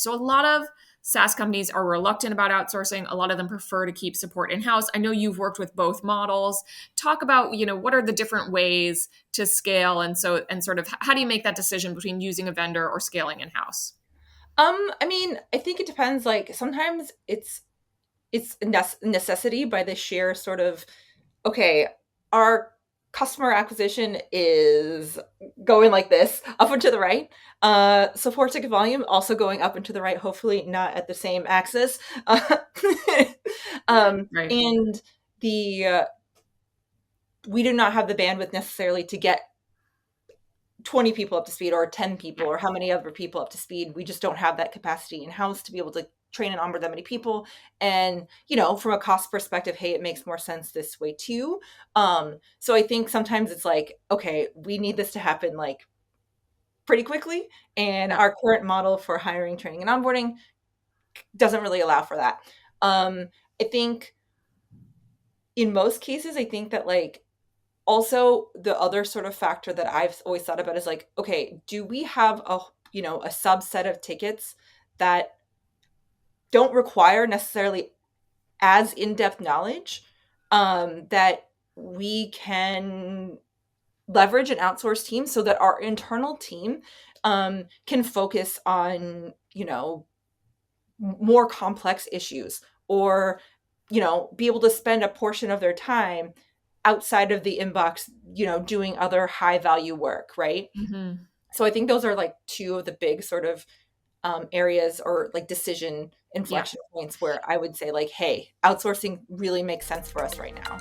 So a lot of SaaS companies are reluctant about outsourcing. A lot of them prefer to keep support in-house. I know you've worked with both models. Talk about, what are the different ways to scale, and sort of how do you make that decision between using a vendor or scaling in-house? I think it depends. Like sometimes it's a necessity by the sheer sort of, okay, our customer acquisition is going like this, up and to the right. Support ticket volume also going up and to the right, hopefully not at the same axis. Right. And the we do not have the bandwidth necessarily to get 20 people up to speed or 10 people or how many other people up to speed. We just don't have that capacity in house to be able to train and onboard that many people. And, from a cost perspective, hey, it makes more sense this way too. So I think sometimes it's like, okay, we need this to happen like pretty quickly. And Yeah. our current model for hiring, training, and onboarding doesn't really allow for that. I think in most cases, I think that like also the other sort of factor that I've always thought about is like, okay, do we have a subset of tickets that don't require necessarily as in-depth knowledge, that we can leverage an outsourced team so that our internal team can focus on, more complex issues, or, be able to spend a portion of their time outside of the inbox, doing other high value work, right? Mhm. So I think those are like two of the big sort of areas or like decision Yeah. inflection points where I would say like, hey, outsourcing really makes sense for us right now.